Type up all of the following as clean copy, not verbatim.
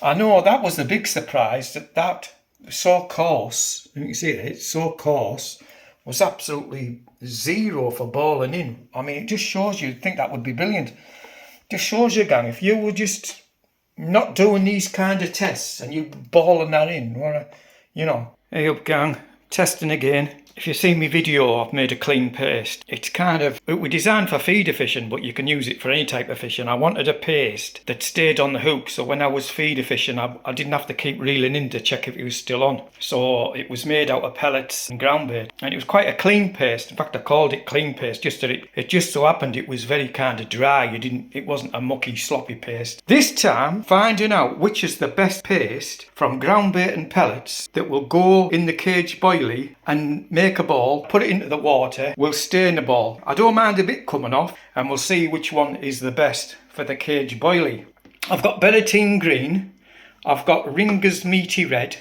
I know that was the big surprise, that so coarse, you can see it's so coarse, was absolutely zero for balling in. I mean, it just shows you, think that would be brilliant. Just shows you, gang, if you were just not doing these kind of tests and you balling that in, you know. Hey up, gang, testing again. If you see my video, I've made a clean paste. It's kind of, it was designed for feeder fishing, but you can use it for any type of fishing. I wanted a paste that stayed on the hook, so when I was feeder fishing, I didn't have to keep reeling in to check if it was still on. So it was made out of pellets and ground bait, and it was quite a clean paste. In fact, I called it clean paste, just that it just so happened it was very kind of dry. It wasn't a mucky, sloppy paste. This time, finding out which is the best paste from ground bait and pellets that will go in the cage boilie and make a ball, put it into the water, we'll stain the ball. I don't mind a bit coming off, and we'll see which one is the best for the cage boilie. I've got Berrettine Green, I've got Ringer's Meaty Red,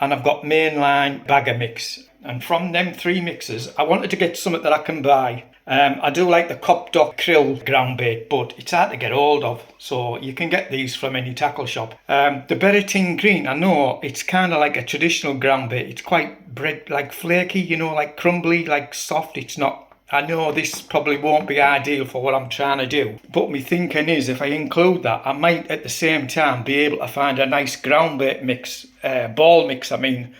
and I've got Mainline Bagger Mix. And from them three mixes, I wanted to get something that I can buy. I do like the Cop Dock Krill ground bait, but it's hard to get hold of, so you can get these from any tackle shop. The Berrettine Green, I know it's kind of like a traditional ground bait. It's quite bread, like flaky, you know, like crumbly, like soft. It's not. I know this probably won't be ideal for what I'm trying to do, but my thinking is if I include that, I might at the same time be able to find a nice ground bait mix, ball mix. I mean,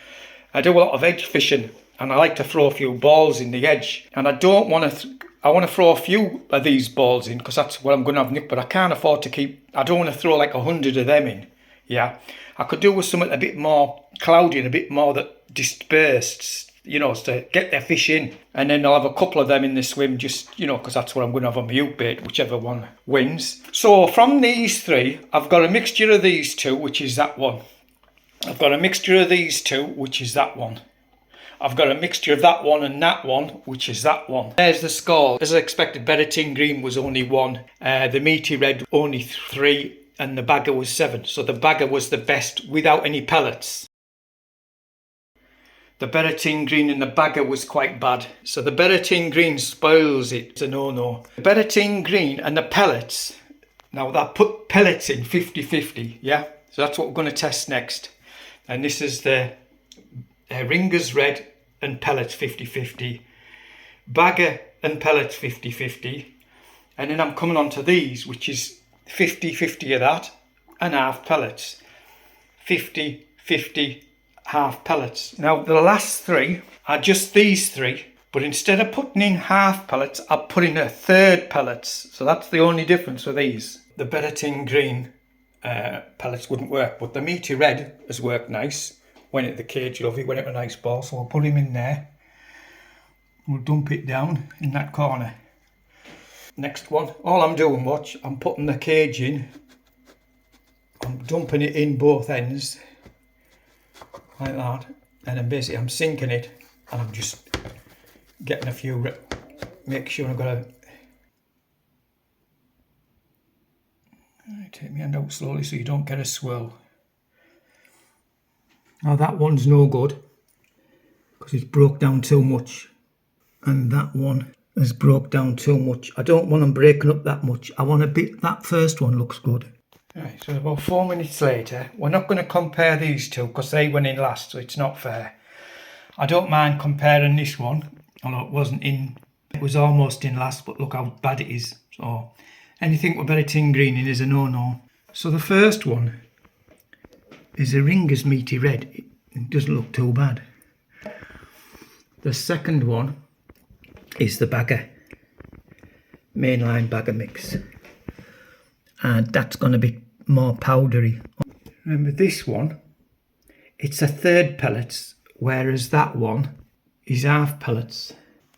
I do a lot of edge fishing, and I like to throw a few balls in the edge, and I don't want to. I want to throw a few of these balls in because that's what I'm going to have nicked, but I can't afford to keep. I don't want to throw like 100 of them in. Yeah, I could do with something a bit more cloudy and a bit more that dispersed, you know, to get their fish in, and then I'll have a couple of them in the swim, just, you know, because that's what I'm going to have on my hook bait, whichever one wins. So from these three, I've got a mixture of these two, which is that one. I've got a mixture of these two, which is that one. I've got a mixture of that one and that one, which is that one. There's the score. As I expected, Berrettine Green was only 1, the Meaty Red only 3, and the Bagger was 7. So the Bagger was the best without any pellets. The Berrettine Green and the Bagger was quite bad. So the Berrettine Green spoils it. It's a no-no. The Berrettine Green and the pellets. Now that put pellets in 50-50, yeah? So that's what we're going to test next. And this is the Ringer's Red and pellets 50-50, Bagger and pellets 50-50, and then I'm coming on to these, which is 50-50 of that and half pellets, 50-50 half pellets. Now the last three are just these three, but instead of putting in half pellets, I put in a third pellets, so that's the only difference with these. The Berrettine Green pellets wouldn't work, but the Meaty Red has worked nice. Went at the cage, lovely, went at a nice ball, so we'll put him in there. We'll dump it down in that corner. Next one, all I'm doing, watch, I'm putting the cage in. I'm dumping it in both ends, like that. And then basically I'm sinking it, and I'm just getting a few, make sure I've got a... Take my hand out slowly so you don't get a swirl. Now that one's no good because it's broke down too much, and that one has broke down too much. I don't want them breaking up that much. I want a bit, that first one looks good. Right, so about 4 minutes later, we're not going to compare these two because they went in last, so it's not fair. I don't mind comparing this one, although it wasn't in, it was almost in last, but look how bad it is. So anything with Berrettine Green in is a no-no. So the first one is a Ringer's Meaty Red. It doesn't look too bad. The second one is the Bagger, Mainline Bagger Mix, and that's going to be more powdery. Remember this one, it's a third pellets, whereas that one is half pellets.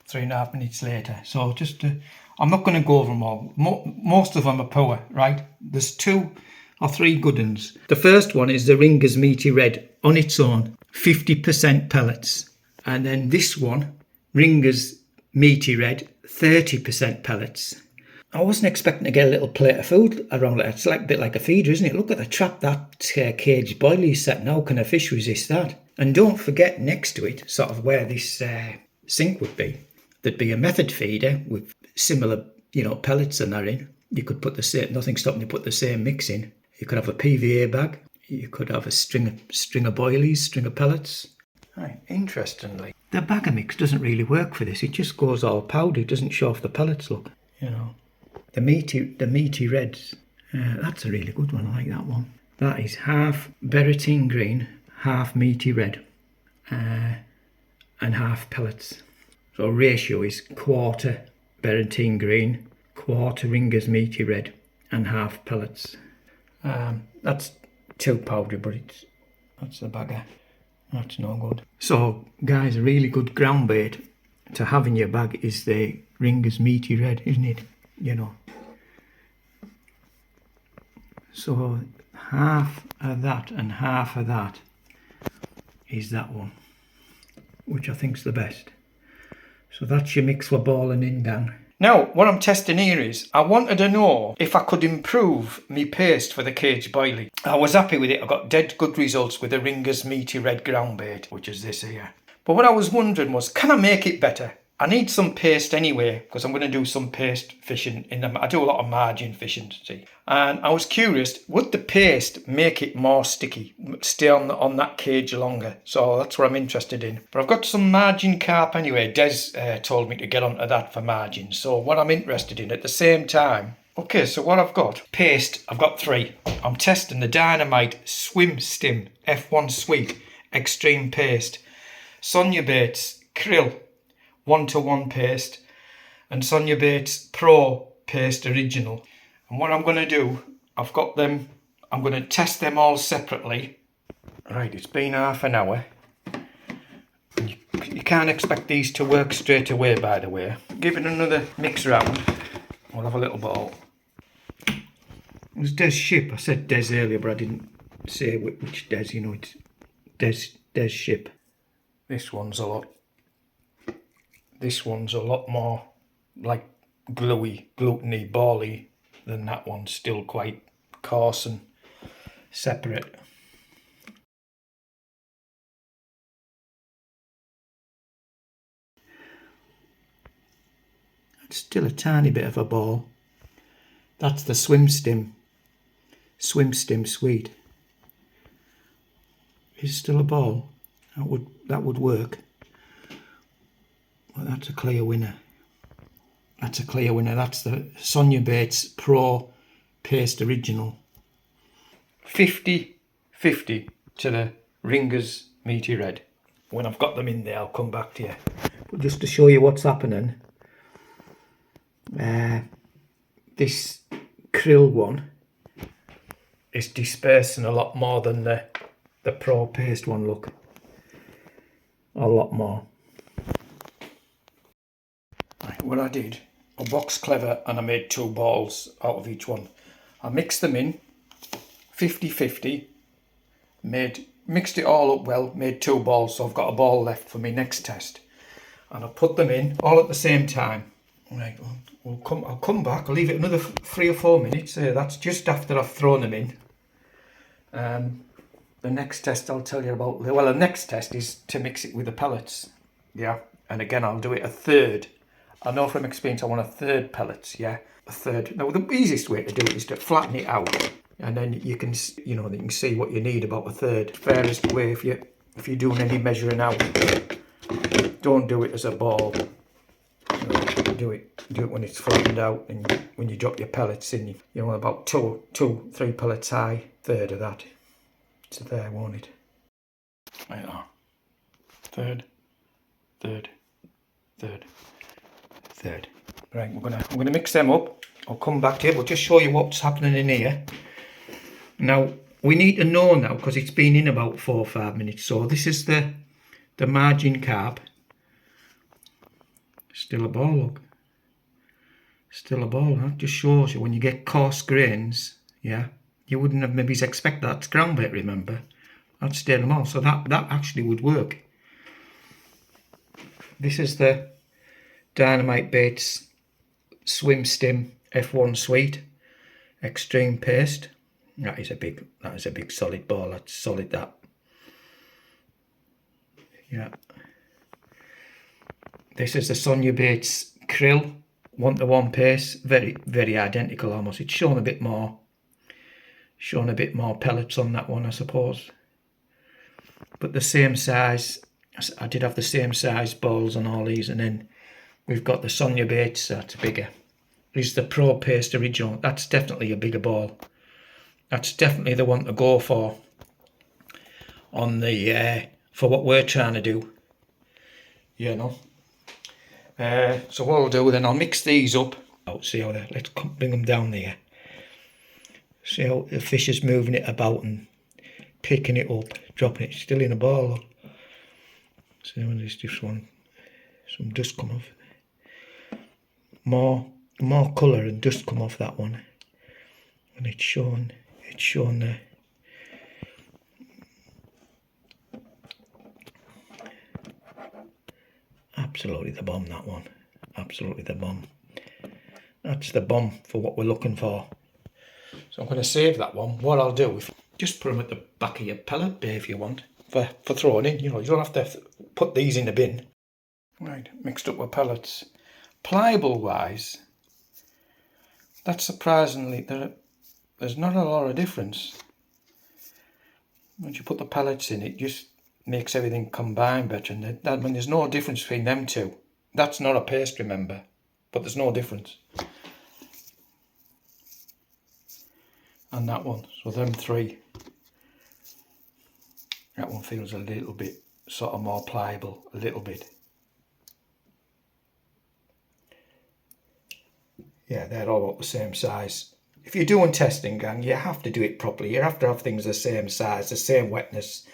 3.5 minutes later. So just to, I'm not going to go over them all. Most of them are poor, right? There's 2 or 3 good ones. The first one is the Ringer's Meaty Red on its own, 50% pellets. And then this one, Ringer's Meaty Red, 30% pellets. I wasn't expecting to get a little plate of food around it. It's like a bit like a feeder, isn't it? Look at the trap that cage boilie's set. How can a fish resist that? And don't forget, next to it, sort of where this sink would be, there'd be a method feeder with similar, you know, pellets and that in. You could put the same, nothing stopping you put the same mix in. You could have a PVA bag. you could have a string of boilies, string of pellets. Right, interestingly, the bagger mix doesn't really work for this. It just goes all powdery. It doesn't show off the pellets, look. You know, the meaty reds. That's a really good one. I like that one. That is half berritine green, half meaty red, and half pellets. So ratio is quarter berritine green, quarter Ringer's meaty red, and half pellets. That's too powdery, but that's the bagger. That's no good. So guys, a really good ground bait to have in your bag is the Ringer's meaty red, isn't it? You know. So half of that and half of that is that one, which I think's the best. So that's your mix for balling in, Dan. Now, what I'm testing here is, I wanted to know if I could improve my paste for the cage boilie. I was happy with it. I got dead good results with the Ringer's meaty red ground bait, which is this here. But what I was wondering was, can I make it better? I need some paste anyway, because I'm going to do some paste fishing in them. I do a lot of margin fishing, see. And I was curious, would the paste make it more sticky, stay on that cage longer? So that's what I'm interested in. But I've got some margin carp anyway. Des told me to get onto that for margin. So what I'm interested in at the same time. Okay, so what I've got, paste, I've got 3. I'm testing the Dynamite Swim Stim F1 Sweet Extreme Paste, Sonia Bates Krill 1-to-1 paste, and Sonia Bates Pro Paste Original. And what I'm going to do, I've got them, I'm going to test them all separately. Right, it's been half an hour. You can't expect these to work straight away, by the way. Give it another mix round. We'll have a little ball. It was Des Ship. I said Des earlier, but I didn't say which Des. You know, it's Des Ship. This one's a lot more like gluey, gluteny, bally than that one. Still quite coarse and separate. It's still a tiny bit of a ball. That's the Swim Stim Sweet. It's still a ball. That would work. Well, that's a clear winner. That's a clear winner. That's the Sonia Bates Pro Paste Original. 50-50 to the Ringer's Meaty Red. When I've got them in there, I'll come back to you. But just to show you what's happening, this krill one is dispersing a lot more than the Pro Paste one, look. A lot more. Right, what I did, I boxed clever and I made 2 balls out of each one. I mixed them in 50-50, mixed it all up well, made 2 balls, so I've got a ball left for my next test. And I put them in all at the same time. Right, I'll come back, I'll leave it another 3 or 4 minutes. That's just after I've thrown them in. The next test I'll tell you about, well, the next test is to mix it with the pellets. Yeah, and again, I'll do it a third. I know from experience I want a third pellets, yeah, a third. Now, the easiest way to do it is to flatten it out, and then you can see what you need about a third. Fairest way, if you're doing any measuring out, don't do it as a ball. Do it when it's flattened out, and when you drop your pellets in, you want about 2-3 pellets high, third of that. So there, won't it? Like that. Third. Right, I'm gonna mix them up. I'll come back to it. We'll just show you what's happening in here. Now we need to know now, because it's been in about 4 or 5 minutes. So this is the margin carp. Still a ball, look. Still a ball. That just shows you when you get coarse grains, yeah, you wouldn't have maybe expect that. It's ground bait, remember. I'd stain them all, so that actually would work. This is the Dynamite Baits Swim Stim F1 Sweet Extreme Paste. That is a big solid ball. That's solid, that. Yeah. This is the Sonia Bates Krill 1-to-1 paste. Very, very identical almost. It's shown a bit more Showing a bit more pellets on that one, I suppose. But the same size. I did have the same size balls on all these, and then we've got the Sonia Baits, that's bigger. This is the Pro Paste Original. That's definitely a bigger ball. That's definitely the one to go for on the for what we're trying to do. You know. So what I'll do then, I'll mix these up. See how let's bring them down there. See how the fish is moving it about and picking it up, dropping it, still in a ball. See when there's just some dust come off. More colour and dust come off that one, and it's shown there. Absolutely the bomb, that one. Absolutely the bomb. That's the bomb for what we're looking for. So I'm going to save that one. What I'll do is just put them at the back of your pellet bay if you want, for throwing in. You know, you don't have to put these in the bin. Right, mixed up with pellets. Pliable wise, that's surprisingly, there's not a lot of difference. Once you put the pellets in, it just makes everything combine better, and I mean, there's no difference between them two. That's not a paste, remember, but there's no difference. And that one, so them three. That one feels a little bit sort of more pliable, a little bit. Yeah, they're all about the same size. If you're doing testing, gang, you have to do it properly. You have to have things the same size, the same wetness.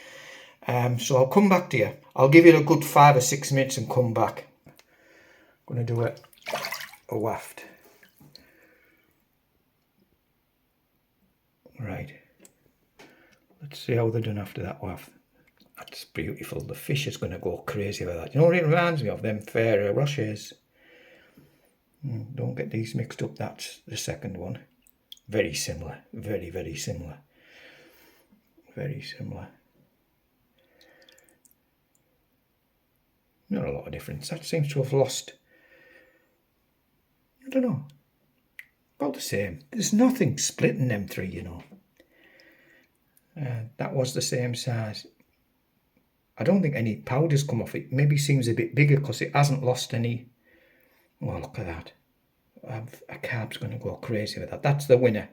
So I'll come back to you. I'll give it a good 5 or 6 minutes and come back. I'm going to do a waft. Right. Let's see how they're done after that waft. That's beautiful. The fish is going to go crazy with that. You know what it reminds me of? Them Ferrero Rochers. Don't get these mixed up. That's the second one. Very similar. Very, very similar. Very similar. Not a lot of difference. That seems to have lost. I don't know. About the same. There's nothing splitting them three, you know. That was the same size. I don't think any powders come off it. Maybe seems a bit bigger because it hasn't lost any. Well, look at that. A carb's going to go crazy with that. That's the winner.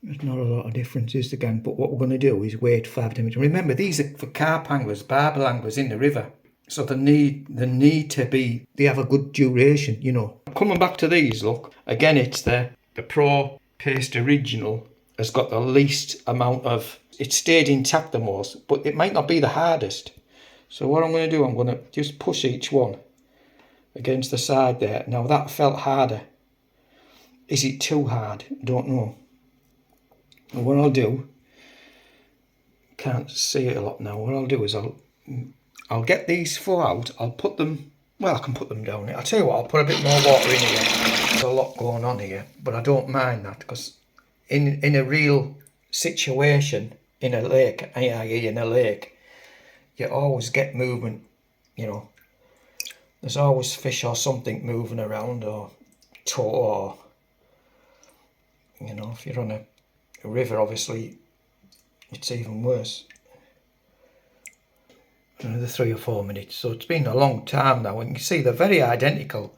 There's not a lot of differences again, but what we're going to do is wait 5 to minutes. Remember, these are for carp anglers, barbel anglers in the river. So they need to be, they have a good duration, you know. Coming back to these, look. Again, it's the Pro Paste Original has got the least amount of, it stayed intact the most, but it might not be the hardest. So what I'm going to do, I'm going to just push each one against the side there. Now that felt harder. Is it too hard? Don't know. And what I'll do, can't see it a lot now, what I'll do is I'll get these 4 out, I'll put them, well I can put them down here. I'll tell you what, I'll put a bit more water in here. There's a lot going on here, but I don't mind that because in a real situation, in a lake, you always get movement, you know. There's always fish or something moving around, or tow, or, you know, if you're on a river, obviously, it's even worse. Another 3 or 4 minutes. So it's been a long time now, and you can see they're very identical.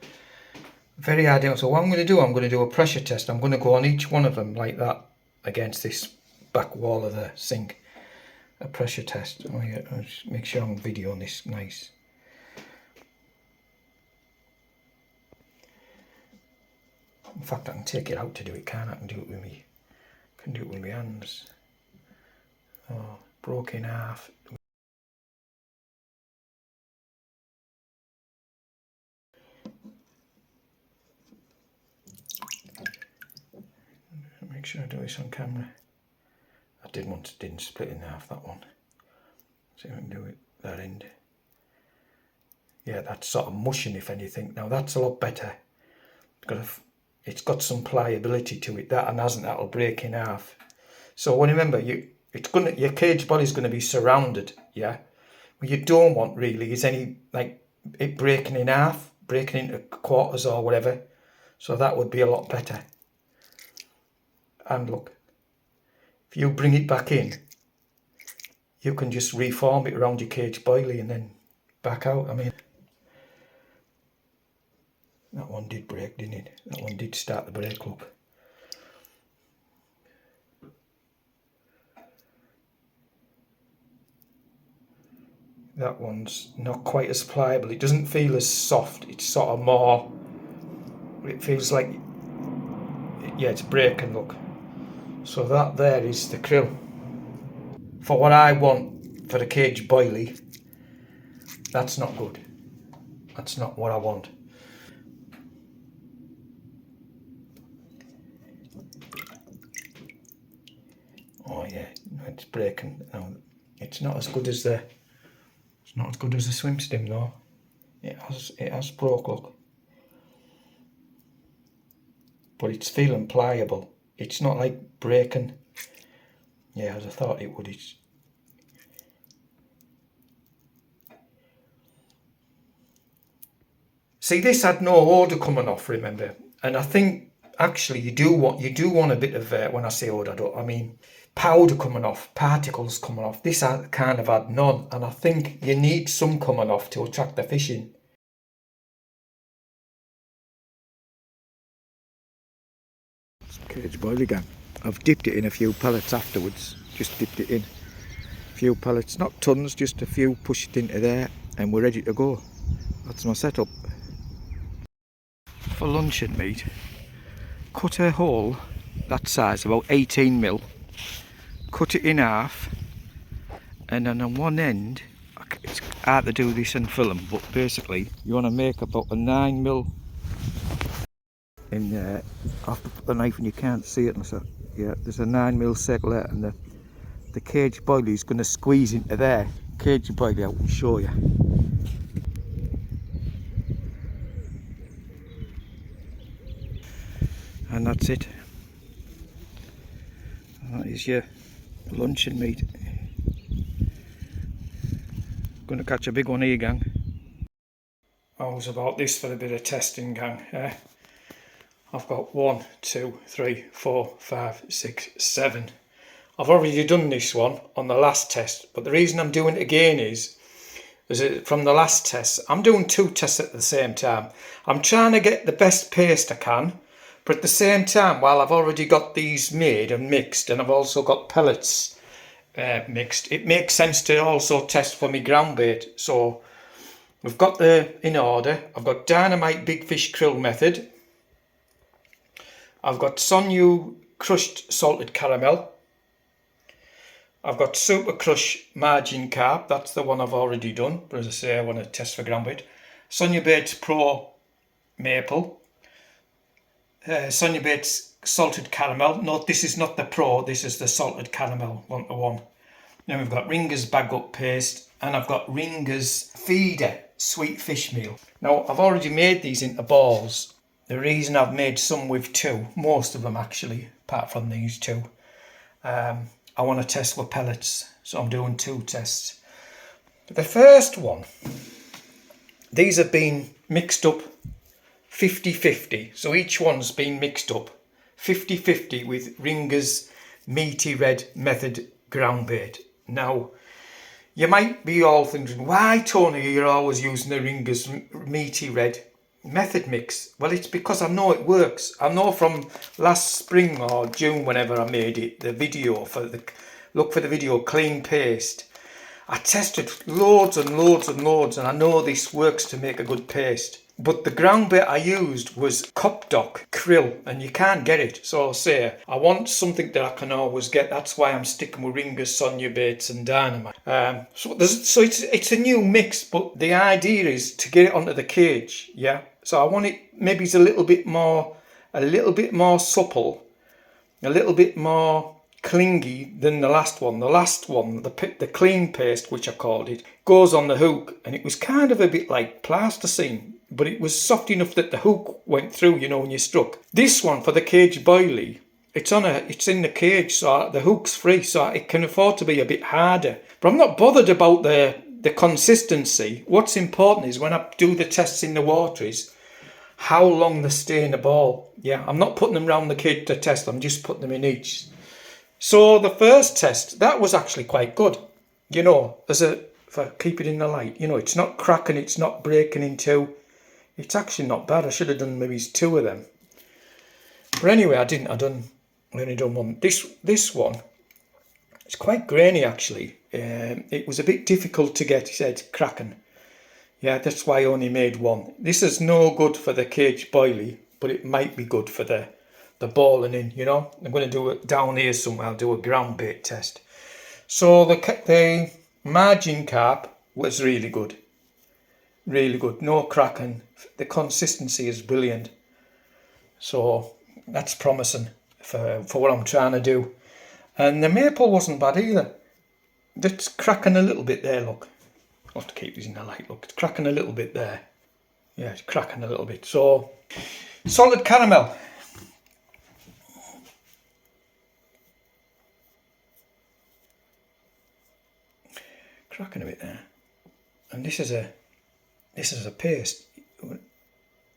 Very identical. So what I'm going to do, I'm going to do a pressure test. I'm going to go on each one of them like that against this back wall of the sink. A pressure test. Oh yeah, I'll just make sure I'm videoing this nice. In fact, I can take it out to do it, can't I? I can do it with me. I can do it with my hands. Oh, broke in half. Make sure I do this on camera. I didn't split in half, that one. See if I can do it that end. Yeah, that's sort of mushing, if anything. Now that's a lot better. It's got some pliability to it. That and hasn't. That'll break in half. So when remember, your cage body's going to be surrounded, yeah, What you don't want really is any, like, it breaking in half, breaking into quarters or whatever. So that would be a lot better. And look, if you bring it back in, you can just reform it around your cage boilie and then back out. I mean, that one did break, didn't it? That one did start the break, look. That one's not quite as pliable. It doesn't feel as soft. It's sort of more, it feels like, yeah, it's breaking, look. So that there is the krill. For what I want for the cage boilie, that's not good. That's not what I want. Oh yeah, it's breaking. No, it's not as good as the, it's not as good as the swim stim though. It has broke, look. But it's feeling pliable. It's not like breaking. Yeah, as I thought it would. It's, see, this had no odour coming off, remember? And I think actually you do want a bit of when I say odour, I mean powder coming off, particles coming off. This kind of had none, and I think you need some coming off to attract the fish in. Cage boilie gang. I've dipped it in a few pellets afterwards. Just dipped it in a few pellets, not tons, just a few. Push it into there, and we're ready to go. That's my setup. For luncheon meat, cut a hole that size, about 18mm, cut it in half, and then on one end, it's hard to do this in film, but basically you want to make about a 9mm in there. I have to put the knife and you can't see it, so yeah, there's a 9mm circle there, and the cage boilie is going to squeeze into there. Cage boilie, I will show you. And that's it. That is your luncheon meat. Gonna catch a big one here, gang. I was about this for a bit of testing, gang. I've got 1, 2, 3, 4, 5, 6, 7. I've already done this one on the last test, but the reason I'm doing it again is from the last test, I'm doing 2 tests at the same time. I'm trying to get the best paste I can, but at the same time, while I've already got these made and mixed, and I've also got pellets mixed, it makes sense to also test for me ground bait. So we've got in order. I've got Dynamite Big Fish Krill method. I've got Sonyu crushed salted caramel. I've got Super Crush margin carp. That's the one I've already done, but as I say, I want to test for ground bait. Sonyu Baits Pro maple. Sonyu Baits salted caramel. No, this is not the Pro, this is the salted caramel 1-to-1. Then we've got Ringer's bag up paste, and I've got Ringer's feeder sweet fish meal. Now, I've already made these into balls. The reason I've made some with 2, most of them actually, apart from these 2, I want to test with pellets, so I'm doing 2 tests. But the first one, these have been mixed up 50-50, so each one's been mixed up 50-50 with Ringer's Meaty Red Method ground bait. Now, you might be all thinking, why, Tony, you're always using the Ringer's Meaty Red Method mix? Well, it's because I know it works. I know from last spring or June, whenever I made it, the video for the, look for the video, clean paste. I tested loads and loads and loads, and I know this works to make a good paste. But the ground bait I used was Copdoc krill, and you can't get it. So I'll say I want something that I can always get. That's why I'm sticking with Ringer's, Sonyu Baits and Dynamite. So it's a new mix, but the idea is to get it onto the cage. Yeah. So I want it, maybe it's a little bit more supple, a little bit more clingy than the last one. The last one, the clean paste, which I called it, goes on the hook, and it was kind of a bit like plasticine, but it was soft enough that the hook went through, you know, when you struck. This one for the cage boilie, it's in the cage, so the hook's free, so it can afford to be a bit harder. But I'm not bothered about the the consistency, what's important is when I do the tests in the water is how long they stay in the ball. Yeah, I'm not putting them around the kid to test, I'm just putting them in each. So the first test, that was actually quite good. You know, if I keep it in the light, you know, it's not cracking, it's not breaking in two. It's actually not bad. I should have done maybe 2 of them. But anyway, I didn't. I only done one. This one, it's quite grainy actually. It was a bit difficult to get. He said cracking. Yeah, that's why I only made one. This is no good for the cage boilie, but it might be good for the balling in, you know. I'm going to do it down here somewhere. I'll do a ground bait test. So the margin carp was really good. Really good. No cracking. The consistency is brilliant. So that's promising for what I'm trying to do. And the maple wasn't bad either. It's cracking a little bit there, look. I'll have to keep these in the light, look. It's cracking a little bit there. Yeah, it's cracking a little bit. So, salted caramel. Cracking a bit there. And this is a paste.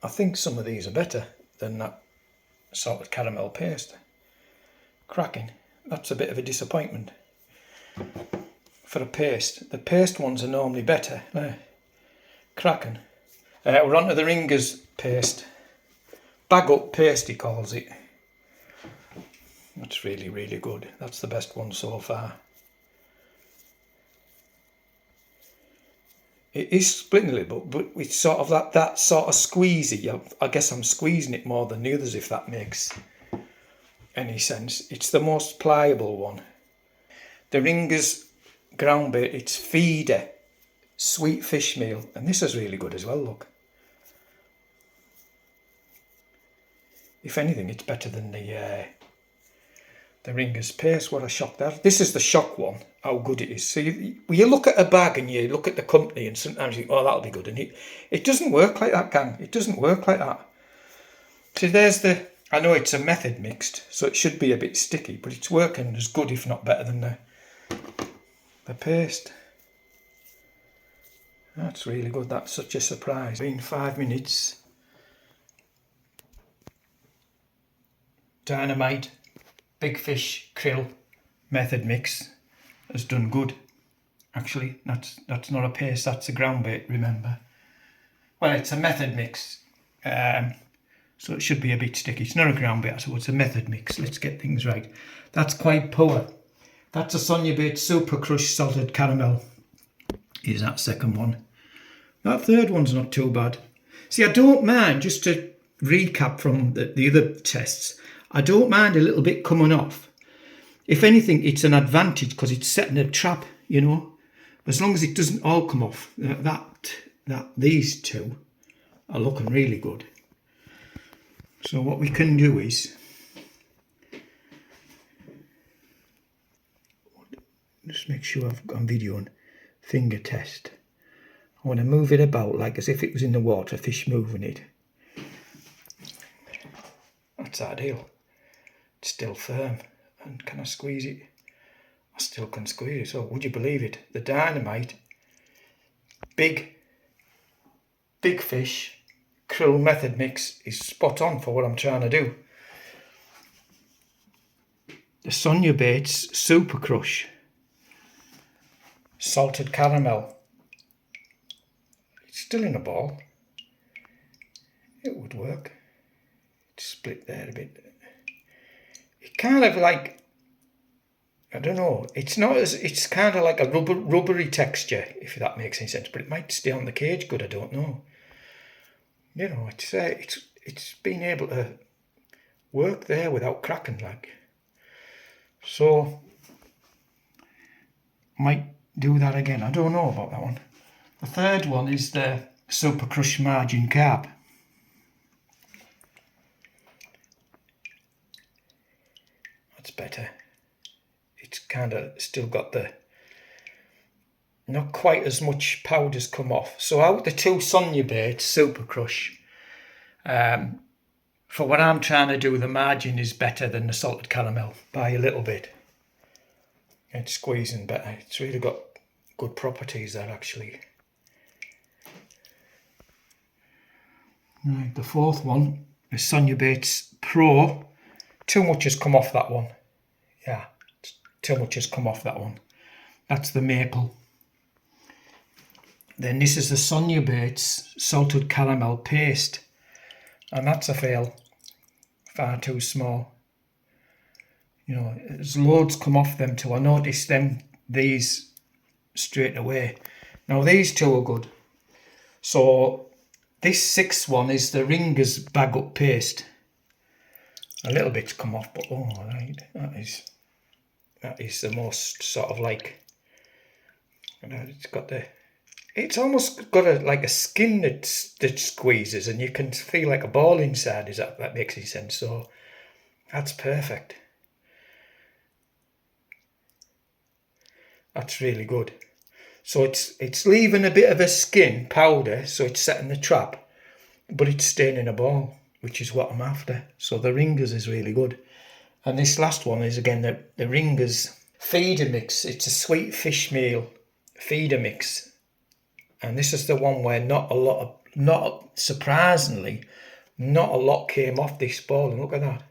I think some of these are better than that salted caramel paste. Cracking. That's a bit of a disappointment for a paste. The paste ones are normally better. Cracking. We're on to the Ringer's paste. Bag up paste, he calls it. That's really, really good. That's the best one so far. It is splitting a little bit, but it's sort of that sort of squeezy. I guess I'm squeezing it more than the others, if that makes any sense. It's the most pliable one. The Ringer's Groundbait, it's feeder, sweet fish meal, and this is really good as well, look. If anything, it's better than the Ringer's paste. What a shock that. This is the shock one, how good it is. So you look at a bag and you look at the company and sometimes you think, oh, that'll be good. And it doesn't work like that, gang. It doesn't work like that. See, there's I know it's a method mixed, so it should be a bit sticky, but it's working as good, if not better, than the paste. That's really good. That's such a surprise. Been 5 minutes. Dynamite, big fish, krill, method mix has done good. Actually, that's not a paste, that's a ground bait, remember. Well, it's a method mix, so it should be a bit sticky. It's not a ground bait, so it's a method mix. Let's get things right. That's quite poor. That's a Sonia Bait Super Crush Salted Caramel. Here's that second one. That third one's not too bad. See, I don't mind, just to recap from the other tests, I don't mind a little bit coming off. If anything, it's an advantage because it's setting a trap, you know. As long as it doesn't all come off, these two are looking really good. So what we can do is just make sure I've got video on finger test. I want to move it about like as if it was in the water, fish moving it. That's ideal. It's still firm. And can I squeeze it? I still can squeeze it. So would you believe it? The Dynamite, big fish, krill method mix is spot on for what I'm trying to do. The Sonia Baits Super Crush Salted Caramel. It's still in a ball. It would work. It's split there a bit. It kind of like, I don't know, it's kind of like a rubbery texture, if that makes any sense, but it might stay on the cage good, I don't know. You know, it's being able to work there without cracking, like. So, might do that again, I don't know about that one. The third one is the Super Crush Margin Carp. That's better. It's kind of still got not quite as much powder's come off. So out the two Sonia Baits Super Crush, for what I'm trying to do, the margin is better than the salted caramel by a little bit. It's squeezing better. It's really got good properties there actually. Right, the fourth one is Groundbaits Pro. Too much has come off that one. Yeah, too much has come off that one. That's the maple. Then this is the Groundbaits Salted Caramel Paste. And that's a fail. Far too small. You know, there's loads come off them too. I noticed these straight away. Now these two are good. So this sixth one is the Ringer's Bag Up Paste. A little bit's come off, but oh right, that is the most sort of like, you know, it's almost got like a skin that squeezes, and you can feel like a ball inside. Is that makes any sense? So that's perfect. That's really good. So it's leaving a bit of a skin powder, so it's setting the trap, but it's staying in a ball, which is what I'm after. So the Ringer's is really good. And this last one is again the Ringer's feeder mix. It's a sweet fish meal feeder mix. And this is the one where not surprisingly, not a lot came off this ball. And look at that.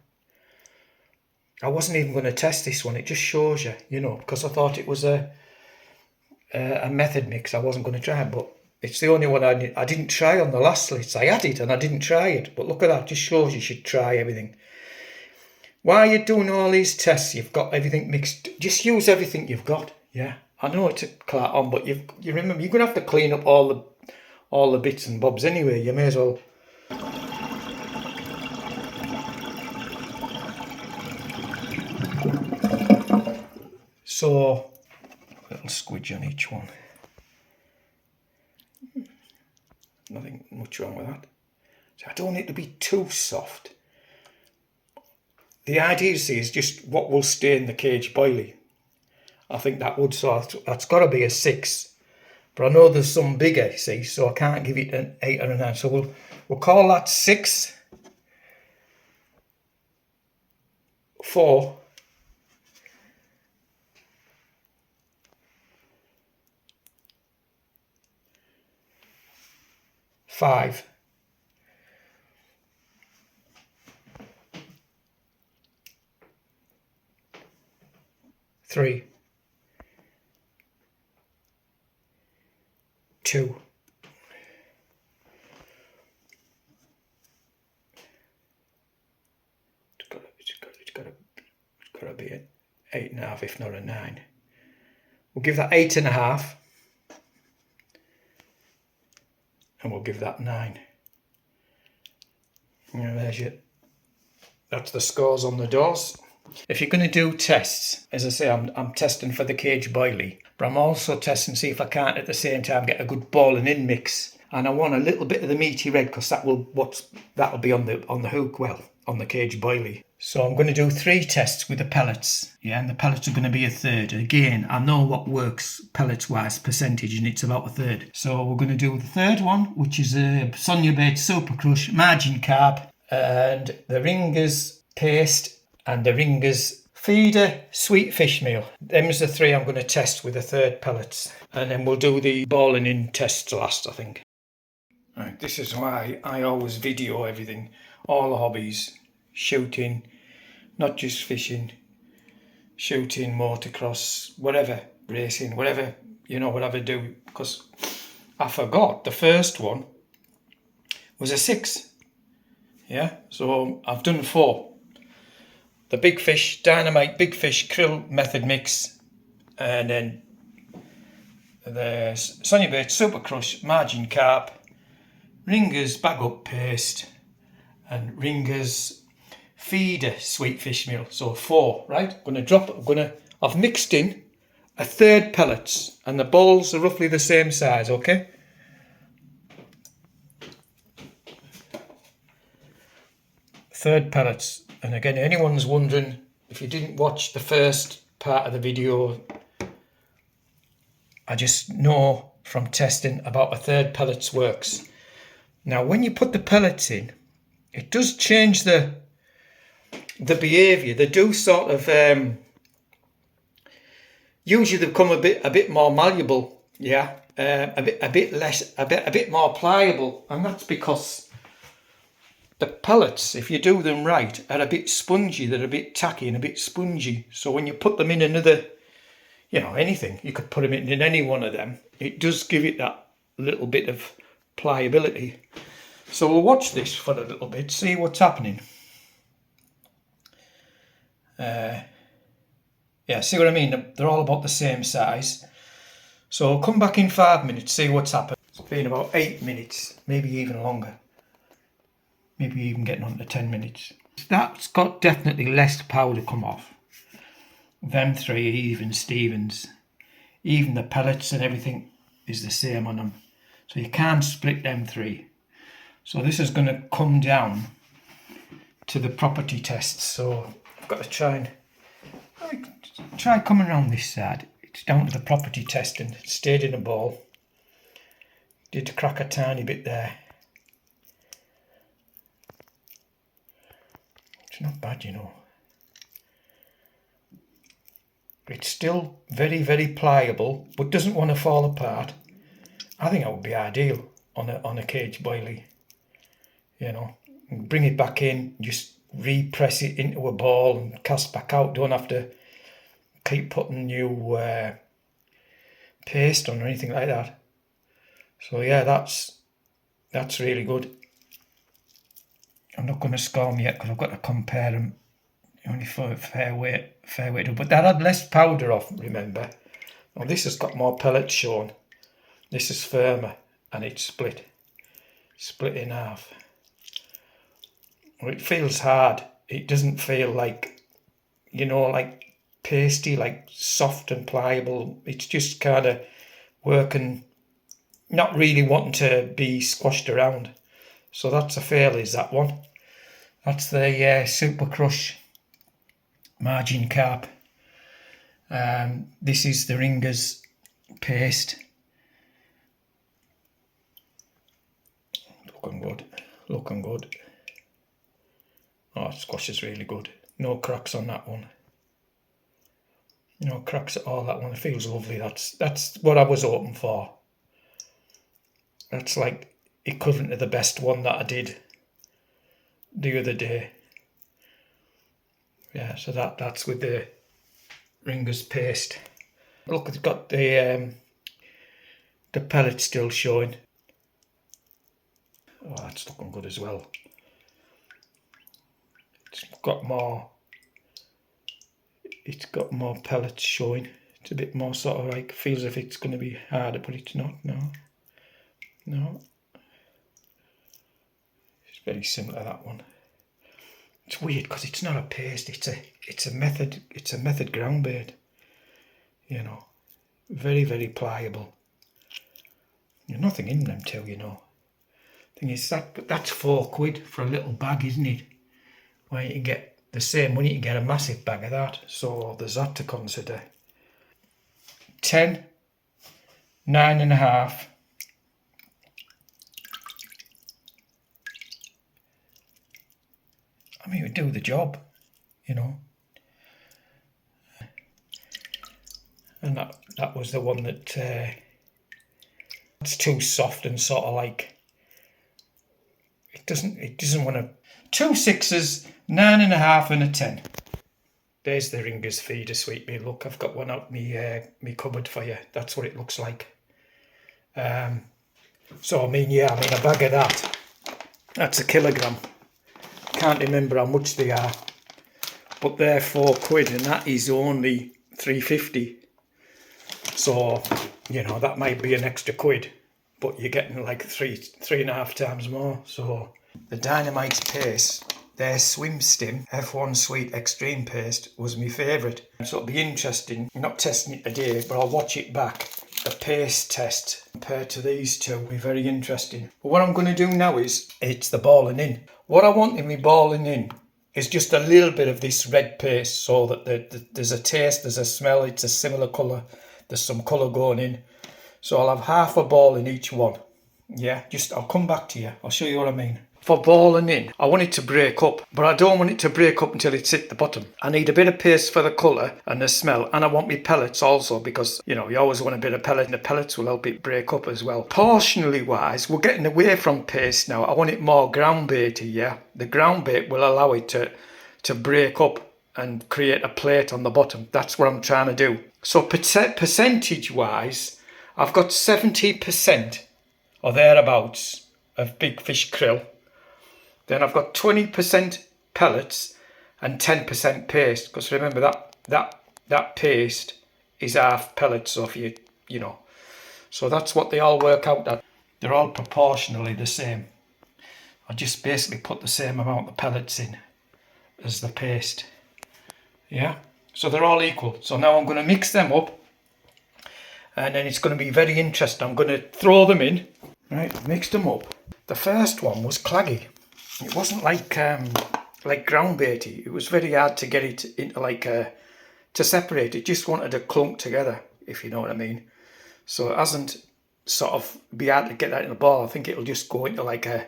I wasn't even going to test this one. It just shows you, you know, because I thought it was a method mix. I wasn't going to try it, but it's the only one I didn't try on the last list. I had it and I didn't try it. But look at that. Just shows you should try everything. While you're doing all these tests, you've got everything mixed. Just use everything you've got. Yeah. I know it's a clat on, but you remember you're gonna have to clean up all the bits and bobs anyway. You may as well. So a little squidge on each one. Nothing much wrong with that. So I don't need it to be too soft. The idea, you see, is just what will stay in the cage boilie. I think that would, so that's got to be a 6. But I know there's some bigger, you see, so I can't give it an 8 or a 9. So we'll call that 6. 4. 5. 3. 2. It's got to be an 8.5, if not a 9. We'll give that 8.5, and we'll give that 9. And there's your. That's the scores on the doors. If you're going to do tests, as I say, I'm testing for the cage boilie, but I'm also testing to see if I can't at the same time get a good ball and in mix. And I want a little bit of the meaty red because that'll be on the hook, well, on the cage boilie. So I'm going to do 3 tests with the pellets. Yeah, and the pellets are going to be a third. Again, I know what works pellets wise percentage, and it's about a third. So we're going to do the third one, which is a Groundbait Super Crush margin carb, and the Ringer's paste, and the Ringer's feeder sweet fish meal. Them's the 3 I'm going to test with the third pellets. And then we'll do the balling in tests last, I think. Right, this is why I always video everything. All the hobbies. Shooting, not just fishing. Shooting, motocross, whatever. Racing, whatever, you know, whatever I do. Because I forgot the first one was a 6. Yeah, so I've done 4. The big fish, dynamite, big fish, krill method mix, and then the Groundbait Super Crush margin carp, Ringer's Bag Up Paste, and Ringer's feeder sweet fish meal. So 4, right? I've mixed in a third pellets, and the balls are roughly the same size, okay? Third pellets. And again, anyone's wondering, if you didn't watch the first part of the video, I just know from testing about a third pellets works. Now, when you put the pellets in, it does change the behaviour. They do sort of, usually they become a bit more malleable Yeah, a bit less, a bit more pliable, and that's because the pellets, if you do them right, are a bit spongy. They're a bit tacky and a bit spongy. So when you put them in another, anything, you could put them in any one of them. It does give it that little bit of pliability. So we'll watch this for a little bit, see what's happening. Yeah, see what I mean? They're all about the same size. So I'll come back in 5 minutes, see what's happened. It's been about 8 minutes, maybe even longer. Maybe even getting on to 10 minutes. That's got definitely less powder come off. Them three, even Stevens, even the pellets and everything is the same on them. So you can't split them three. So this is going to come down to the property tests. So I've got to try coming around this side. It's down to the property test and stayed in a ball. Did crack a tiny bit there. It's not bad, It's still very, very pliable, but doesn't want to fall apart. I think that would be ideal on a cage boilie. Bring it back in, just repress it into a ball and cast back out. Don't have to keep putting new paste on or anything like that. So yeah, that's really good. I'm not going to score them yet because I've got to compare them. Only for a fair way to, but that had less powder off, remember. Now this has got more pellets shown. This is firmer and it's split in half. Well, it feels hard. It doesn't feel like, like pasty, like soft and pliable. It's just kind of working, not really wanting to be squashed around. So that's a fail, is that one. That's the Super Crush margin carp. This is the Ringer's paste. Looking good. Oh, squash is really good. No cracks on that one. No cracks at all, that one. It feels lovely. That's what I was hoping for. That's like equivalent to the best one that I did the other day. Yeah, so that's with the Ringer's paste. Look, it's got the pellet still showing. Oh, that's looking good as well. It's got more pellets showing. It's a bit more sort of like, feels as if it's going to be harder, but it's not. No. It's very similar to that one. It's weird because it's not a paste. It's a method ground bait. Very, very pliable. There's nothing in them too, Thing is that's £4 for a little bag, isn't it? Where you can get the same money, you can get a massive bag of that. So there's that to consider. 10, 9.5. I mean, it would do the job, And that was the one that it's too soft and sort of like it doesn't want to. 2 6s, 9.5 and a 10. There's the Ringer's feeder, sweet me. Look, I've got one out me cupboard for you. That's what it looks like. So I mean a bag of that's a kilogram. Can't remember how much they are, but they're £4 and that is only £3.50. So that might be an extra £1, but you're getting like 3.5 times more. So the Dynamite paste, their Swim Stim F1 Sweet Extreme paste was my favourite. So it'll be interesting. I'm not testing it today, but I'll watch it back. The paste test compared to these two will be very interesting. But what I'm going to do now is, it's the balling in. What I want in my balling in is just a little bit of this red paste so that there's a taste, there's a smell, it's a similar colour, there's some colour going in. So I'll have half a ball in each one. Yeah, I'll come back to you. I'll show you what I mean. for balling in, I want it to break up, but I don't want it to break up until it's hit the bottom. I need a bit of paste for the colour and the smell, and I want my pellets also, because, you know, you always want a bit of pellet, and the pellets will help it break up as well. Portionally wise, we're getting away from paste now. I want it more ground baity, yeah? The ground bait will allow it to break up and create a plate on the bottom. That's what I'm trying to do. So percentage wise, I've got 70% or thereabouts of big fish krill. Then I've got 20% pellets and 10% paste, because remember that paste is half pellets. So if you know, so that's what they all work out at. They're all proportionally the same. I just basically put the same amount of pellets in as the paste. Yeah, so they're all equal. So now I'm going to mix them up, and then it's going to be very interesting. I'm going to throw them in. Right, mixed them up. The first one was claggy. It wasn't like ground baity. It was very hard to get it into to separate. It just wanted to clunk together, if you know what I mean. So it hasn't sort of be hard to get that in a ball. I think it'll just go into like a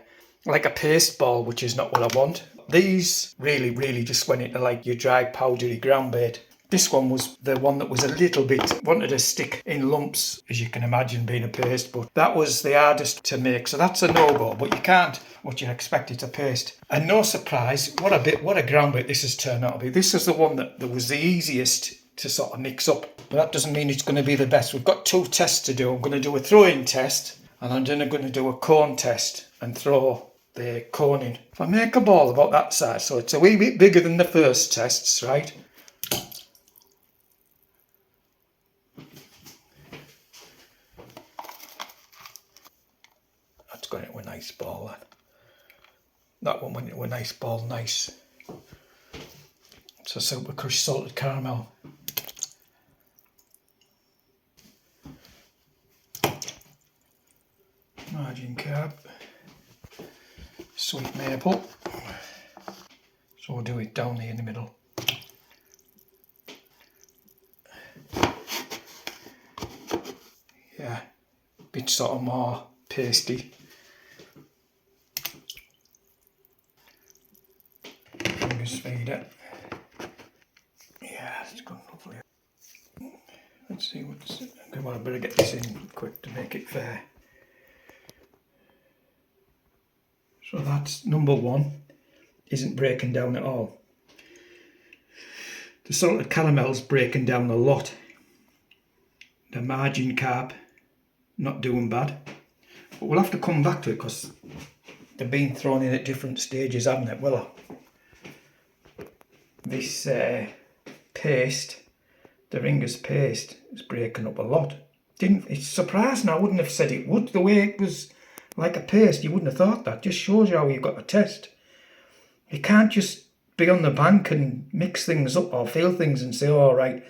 paste ball, which is not what I want. These really just went into like your dry powdery ground bait. This one was the one that was a little bit, wanted to stick in lumps, as you can imagine, being a paste, but that was the hardest to make. So that's a no-go, but you can't, what you expect, it's a paste. And no surprise, what a ground bait this has turned out to be. This is the one that was the easiest to sort of mix up, but that doesn't mean it's going to be the best. We've got 2 tests to do. I'm going to do a throw-in test, and I'm then going to do a cone test and throw the cone in. If I make a ball about that size, so it's a wee bit bigger than the first tests, right? That's going into a nice ball, that one went into a nice ball, nice. It's a super crushed salted caramel. Margin carb. Sweet maple. So we'll do it down there in the middle. Yeah, bit sort of more pasty. Fingers feed it. Yeah, it's gone lovely. Let's see what's. I better get this in quick to make it fair. So that's number 1, isn't breaking down at all. The salted caramel's breaking down a lot. The margin carb, not doing bad. But we'll have to come back to it because they've been thrown in at different stages, haven't it? Well, this paste, the Ringer's paste, is breaking up a lot. It's surprising. I wouldn't have said it would. The way it was like a paste, you wouldn't have thought that. Just shows you how you've got to test. You can't just be on the bank and mix things up or feel things and say, all right,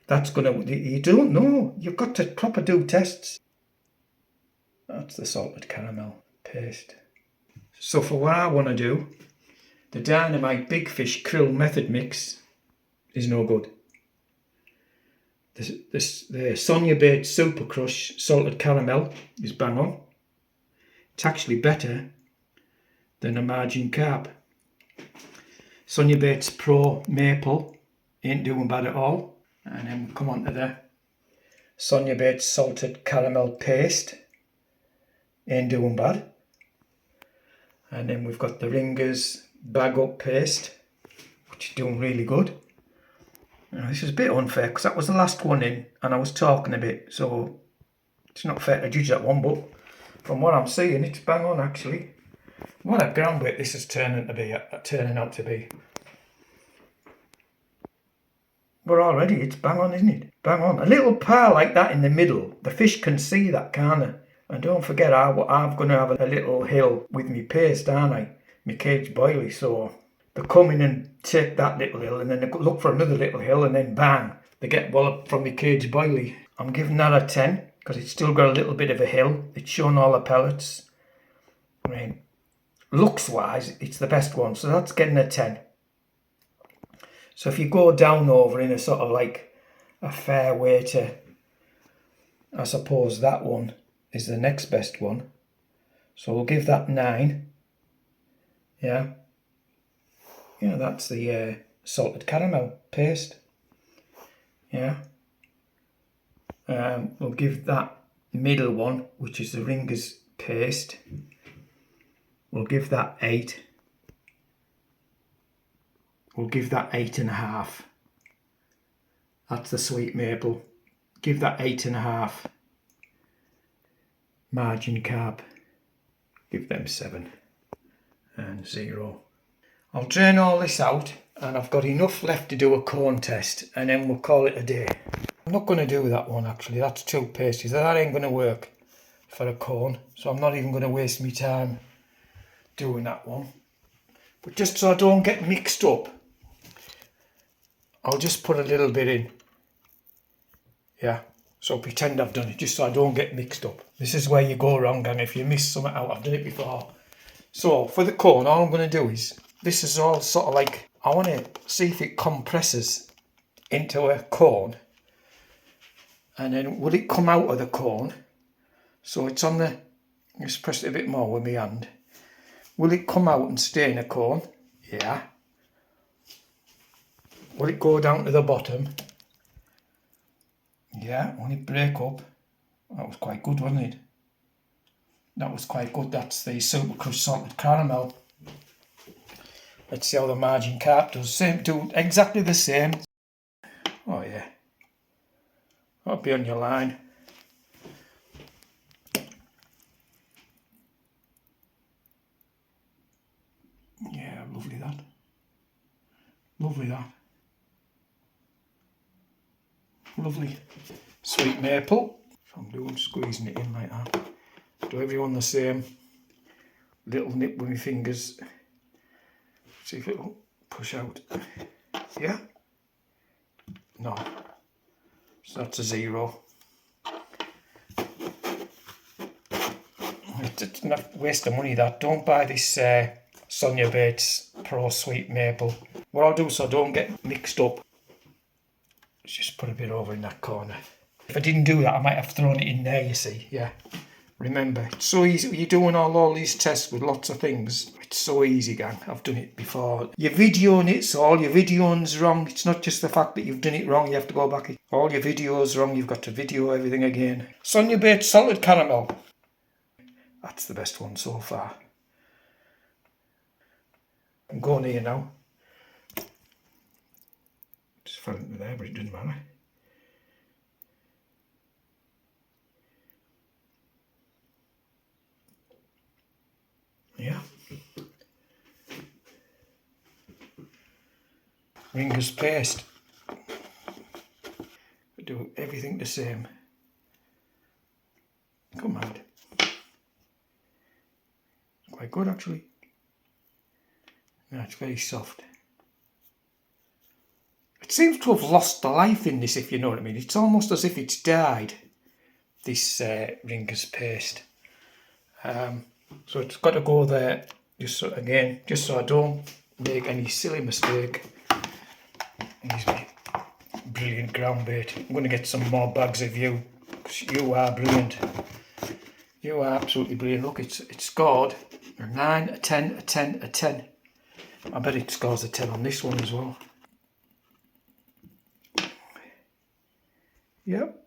that's gonna. You don't know. You've got to proper do tests. That's the salted caramel paste. So for what I want to do, the Dynamite Big Fish Krill Method Mix is no good. The Sonia Bait Super Crush Salted Caramel is bang on. It's actually better than a margin carb. Sonia Bait's Pro Maple ain't doing bad at all. And then we come on to the Sonia Bait's Salted Caramel Paste, ain't doing bad. And then we've got the Ringer's Bag Up Paste, which is doing really good. Now, this is a bit unfair because that was the last one in and I was talking a bit, so it's not fair to judge that one, but from what I'm seeing, it's bang on actually. What a ground bait this is turning out to be. But already it's bang on, isn't it? Bang on. A little pearl like that in the middle, the fish can see that, can't they? And don't forget, I'm going to have a little hill with me paste, aren't I? My cage boilie, so they come in and take that little hill and then they look for another little hill and then bang, they get walloped from my cage boilie. I'm giving that a 10 because it's still got a little bit of a hill. It's showing all the pellets. I mean, looks wise, it's the best one, so that's getting a 10. So if you go down over in a sort of like a fair way to, I suppose that one is the next best one. So we'll give that 9. Yeah. Yeah, that's the salted caramel paste. Yeah. We'll give that middle one, which is the Ringer's paste, we'll give that 8. We'll give that 8.5. That's the sweet maple. Give that 8.5. Margin carb, give them 7 and 0. I'll drain all this out and I've got enough left to do a cone test and then we'll call it a day. I'm not going to do that one actually, that's too pasty, that ain't going to work for a cone, so I'm not even going to waste my time doing that one. But just so I don't get mixed up, I'll just put a little bit in. Yeah, so pretend I've done it just so I don't get mixed up. This is where you go wrong, and if you miss something out, I've done it before. So for the cone, all I'm going to do is, this is all sort of like, I want to see if it compresses into a cone, and then will it come out of the cone? So it's on the, just press it a bit more with my hand. Will it come out and stay in a cone? Yeah. Will it go down to the bottom? Yeah. Will it break up? That was quite good, wasn't it? That was quite good. That's the super crushed salted caramel. Let's see how the margin carp does. Same, do exactly the same. Oh yeah. That'll be on your line. Yeah, lovely that. Lovely that. Lovely. Sweet maple. So I'm doing squeezing it in like that. Do everyone the same. Little nip with my fingers. See if it'll push out. Yeah? No. So that's a 0. It's not a waste of money that. Don't buy this Sonia Bates Pro Sweet Maple. What I'll do so I don't get mixed up, is just put a bit over in that corner. If I didn't do that, I might have thrown it in there, you see. Yeah. Remember, it's so easy. You're doing all these tests with lots of things. It's so easy, gang. I've done it before. You're videoing it, so all your videoing's wrong. It's not just the fact that you've done it wrong. You have to go back. All your videos wrong. You've got to video everything again. Sonia Bates Salted Caramel. That's the best one so far. I'm going here now. Just fell into there, but it doesn't matter. Yeah. Ringer's paste. Do everything the same. Come on. Quite good actually. Yeah, it's very soft. It seems to have lost the life in this, if you know what I mean. It's almost as if it's died, this Ringer's paste. So it's got to go there, just so, again, just so I don't make any silly mistake. Here's my brilliant ground bait. I'm going to get some more bags of you, because you are brilliant. You are absolutely brilliant. Look, it's scored a 9, a 10, a 10, a 10. I bet it scores a 10 on this one as well. Yep.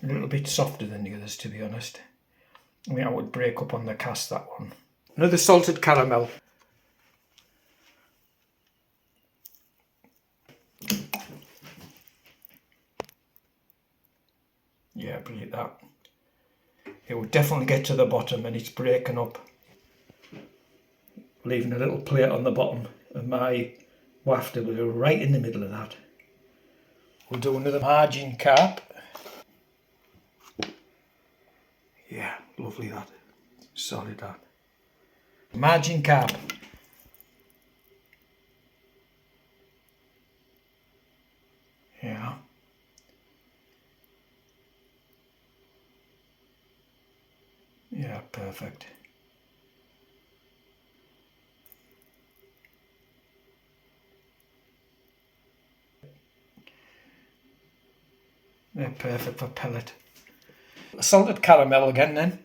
A little bit softer than the others, to be honest. I mean, I would break up on the cast, that one. Another salted caramel. Yeah, brilliant that. It will definitely get to the bottom and it's breaking up. Leaving a little plate on the bottom and my wafter will go right in the middle of that. We'll do another margin carp. Yeah, lovely that. Solid that. Margin carp. Yeah. Yeah, perfect. They're perfect for pellet. Salted caramel again then.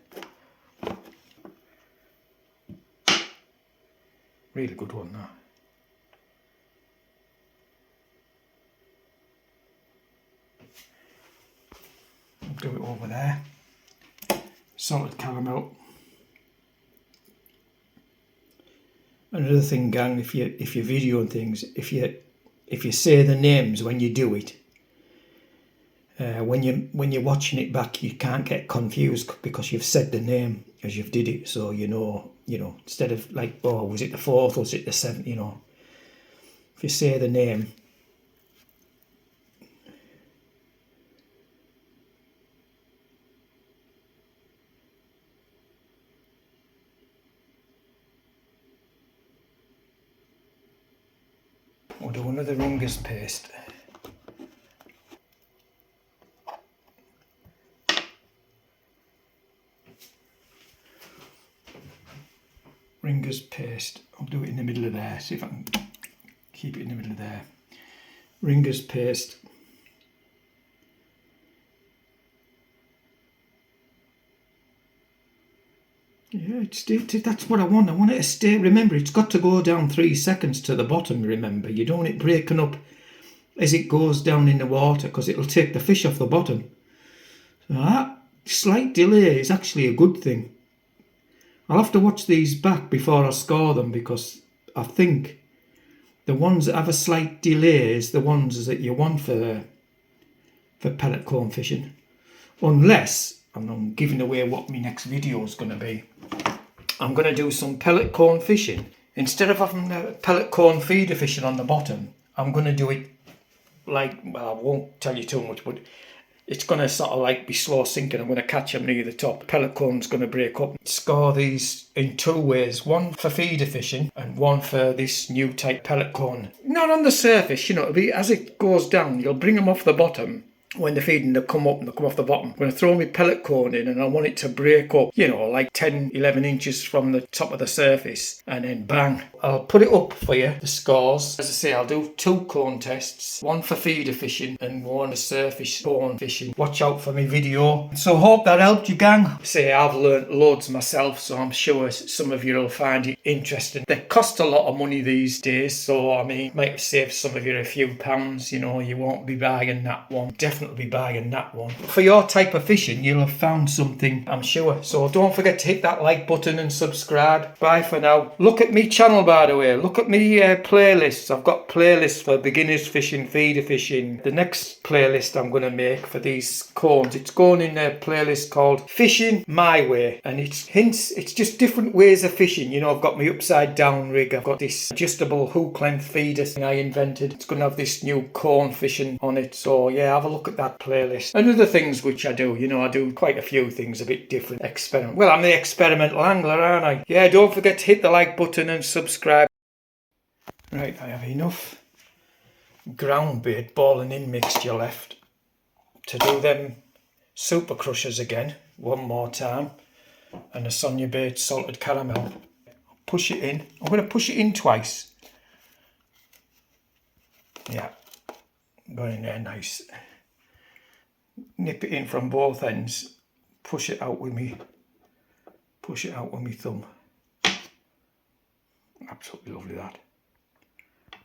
Really good one now. Do it over there. Salted caramel. Another thing, gang, if you're videoing things, if you say the names when you do it, when you're watching it back, you can't get confused because you've said the name as you've did it. So you know, instead of like, oh, was it the 4th or was it the 7th? You know, if you say the name. We'll do another ringer's paste. Ringer's paste. I'll do it in the middle of there. See if I can keep it in the middle of there. Ringer's paste. Yeah, that's what I want. I want it to stay. Remember, it's got to go down 3 seconds to the bottom, remember. You don't want it breaking up as it goes down in the water because it'll take the fish off the bottom. So that slight delay is actually a good thing. I'll have to watch these back before I score them because I think the ones that have a slight delay is the ones that you want for pellet corn fishing. Unless, and I'm giving away what my next video is going to be, I'm going to do some pellet corn fishing. Instead of having pellet corn feeder fishing on the bottom, I'm going to do it like, well, I won't tell you too much, but it's going to sort of like be slow sinking. I'm going to catch them near the top. Pellet corn's going to break up. Score these in 2 ways. One for feeder fishing and one for this new type pellet corn. Not on the surface, you know, it'll be, as it goes down, you'll bring them off the bottom. When they're feeding, they'll come up and they'll come off the bottom. I'm going to throw my pellet corn in and I want it to break up, you know, like 10, 11 inches from the top of the surface. And then bang. I'll put it up for you, the scores. As I say, I'll do 2 corn tests. One for feeder fishing and one for surface corn fishing. Watch out for my video. So hope that helped you, gang. Say, I've learnt loads myself, so I'm sure some of you will find it interesting. They cost a lot of money these days, so I mean, might save some of you a few pounds. You know, you won't be buying that one. Definitely be buying that one. For your type of fishing, you'll have found something, I'm sure. So don't forget to hit that like button and subscribe. Bye for now. Look at me channel, by the way. Look at me playlists. I've got playlists for beginners fishing, feeder fishing. The next playlist I'm going to make for these corns, it's going in a playlist called Fishing My Way, and it's hints, it's just different ways of fishing. You know, I've got my upside down rig, I've got this adjustable hook length feeder thing I invented. It's going to have this new corn fishing on it. So yeah, have a look at that playlist. And other things which I do, you know, I do quite a few things a bit different. Experiment. Well, I'm the experimental angler, aren't I? Yeah, don't forget to hit the like button and subscribe. Right, I have enough ground bait balling in mixture left to do them super crushers again one more time, and a Sonia Bates salted caramel. Push it in. I'm going to push it in twice. Yeah, got in there nice. Nip it in from both ends. Push it out with me. Push it out with my thumb. Absolutely lovely that.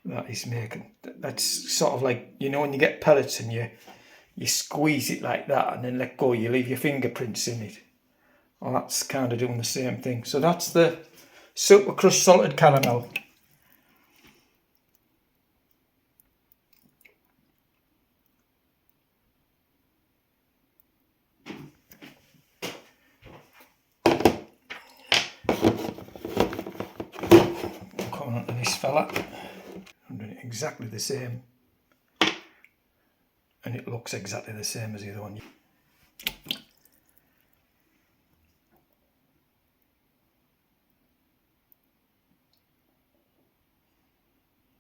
That is making. That's sort of like, you know, when you get pellets and you squeeze it like that and then let go, you leave your fingerprints in it. Well, that's kind of doing the same thing. So that's the super crushed salted caramel. Coming on to this fella. I'm doing it exactly the same. And it looks exactly the same as the other one.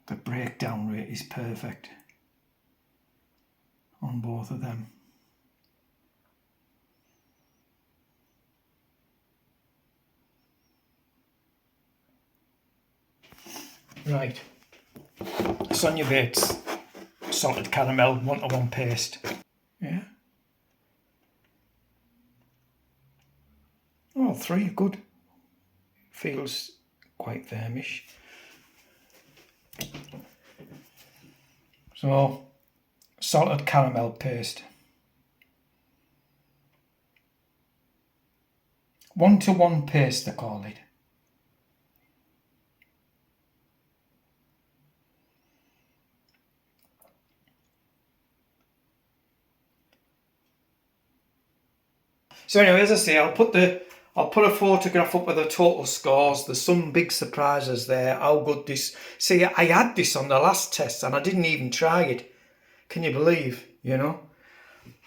The breakdown rate is perfect on both of them. Right, Sonia Bates salted caramel 1-to-1 paste. Yeah. Oh, 3, good. Feels quite firmish. So, salted caramel paste. 1-to-1 paste, they call it. So anyway, as I say, I'll put a photograph up with the total scores. There's some big surprises there. How good this... See, I had this on the last test and I didn't even try it. Can you believe, you know?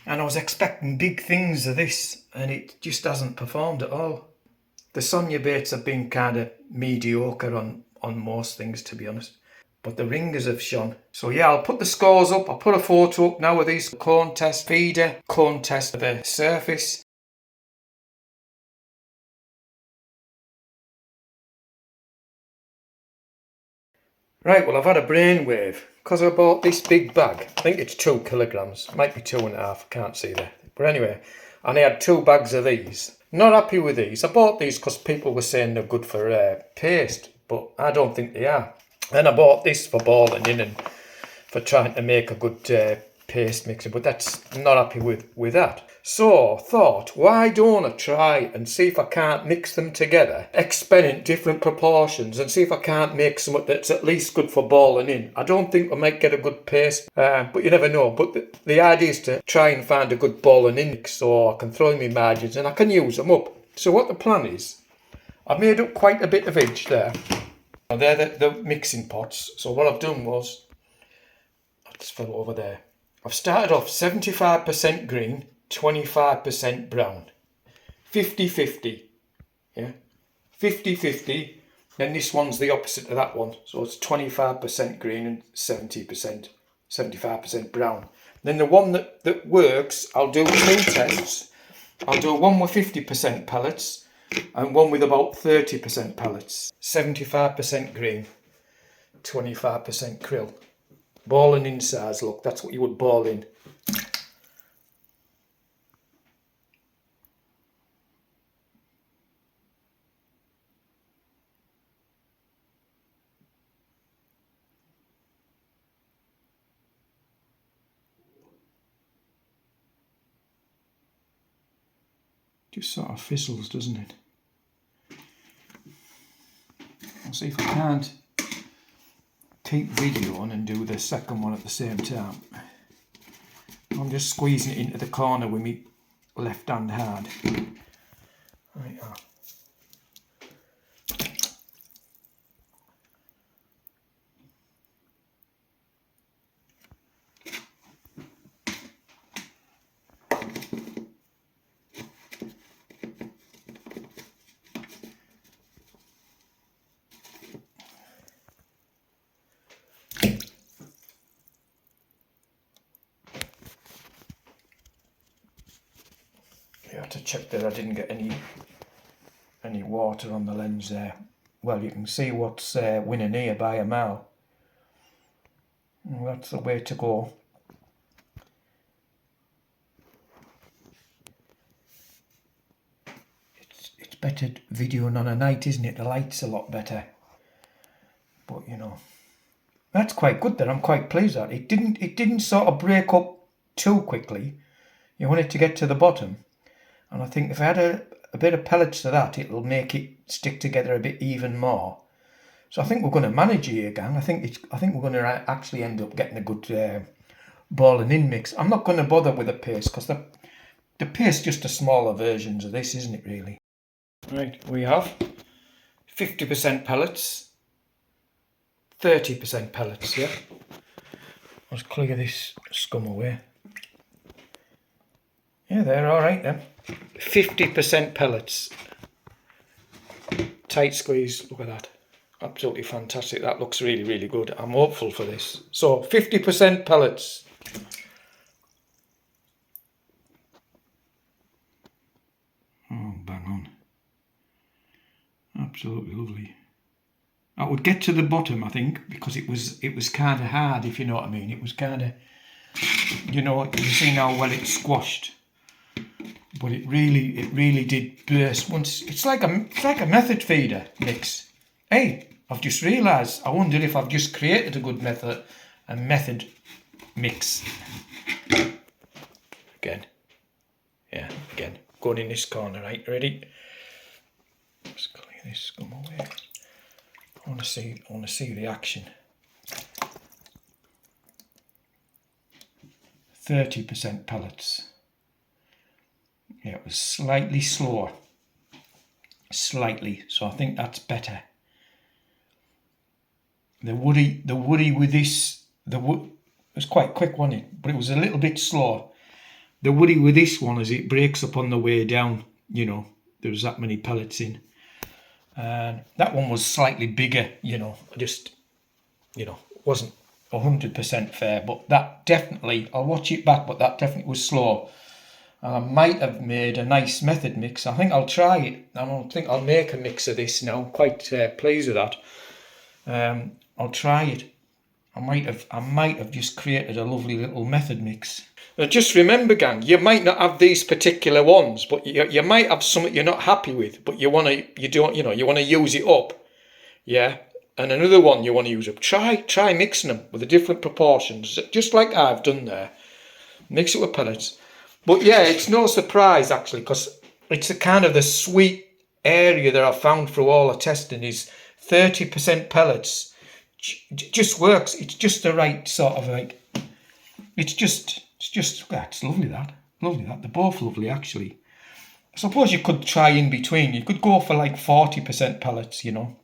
And I was expecting big things of this and it just hasn't performed at all. The Sonia baits have been kind of mediocre on most things, to be honest. But the ringers have shone. So yeah, I'll put the scores up. I'll put a photo up now of these cone test feeder, cone test of the surface. Right, well I've had a brainwave because I bought this big bag. I think it's 2 kilograms, might be 2.5, I can't see there. But anyway, and I had 2 bags of these. Not happy with these. I bought these because people were saying they're good for paste, but I don't think they are. Then I bought this for balling in and for trying to make a good paste mixer, but that's not happy with that. So thought, why don't I try and see if I can't mix them together, experiment different proportions and see if I can't make something that's at least good for balling in. I don't think I might get a good paste, but you never know. But the idea is to try and find a good balling in mix so I can throw in my margins and I can use them up. So what the plan is, I've made up quite a bit of edge there. Now they're the mixing pots. So what I've done was, I'll just fill it over there. I've started off 75% green, 25% brown. 50-50. Yeah. 50-50. Then this one's the opposite of that one. So it's 25% green and 75% brown. Then the one that works, I'll do 2 tests. I'll do one with 50% pellets and one with about 30% pellets. 75% green, 25% krill. Balling in size, look, that's what you would ball in. Just sort of fizzles, doesn't it? I'll see if I can't keep video on and do the second one at the same time. I'm just squeezing it into the corner with my left hand hard. Right. You have to check that I didn't get any water on the lens there. Well, you can see what's winning here by a mile. Well, that's the way to go. It's better videoing on a night, isn't it? The light's a lot better. But you know, that's quite good there. I'm quite pleased at it. It didn't sort of break up too quickly. You want it to get to the bottom. And I think if I had a bit of pellets to that, it'll make it stick together a bit even more. So I think we're going to manage here, gang. I think we're going to actually end up getting a good balling in mix. I'm not going to bother with the paste because the paste is just a smaller versions of this, isn't it, really? Right, we have 50% pellets, 30% pellets, yeah? Let's clear this scum away. Yeah, they're alright then. 50% pellets. Tight squeeze, look at that. Absolutely fantastic. That looks really, really good. I'm hopeful for this. So 50% pellets. Oh, bang on. Absolutely lovely. I would get to the bottom, I think, because it was kind of hard, if you know what I mean. It was kind of, you know, you see how well it's squashed. but it really did burst once. It's like a method feeder mix. Hey, I've just realised. I wondered if I've just created a good method mix. Again, yeah, again, going in this corner, right? Ready? Let's clear this scum away. I want to see the action. 30% pellets. Yeah, it was slightly slower. Slightly, so I think that's better. The woody with this, it was quite quick, wasn't it? But it was a little bit slower. The woody with this one, as it breaks up on the way down, you know, there's that many pellets in. And that one was slightly bigger, you know, just, you know, wasn't 100% fair, but that definitely, I'll watch it back, but that definitely was slow. And I might have made a nice method mix. I think I'll try it. I don't think I'll make a mix of this now. I'm quite pleased with that. I'll try it. I might have just created a lovely little method mix. Now just remember, gang, you might not have these particular ones, but you might have something you're not happy with, but you want to use it up, yeah. And another one you want to use up. Try mixing them with the different proportions, just like I've done there. Mix it with pellets. But yeah, it's no surprise actually, because it's a kind of the sweet area that I've found through all the testing is 30% pellets. Just works. It's just the right sort of like. It's lovely that. They're both lovely actually. I suppose you could try in between. You could go for like 40% pellets, you know.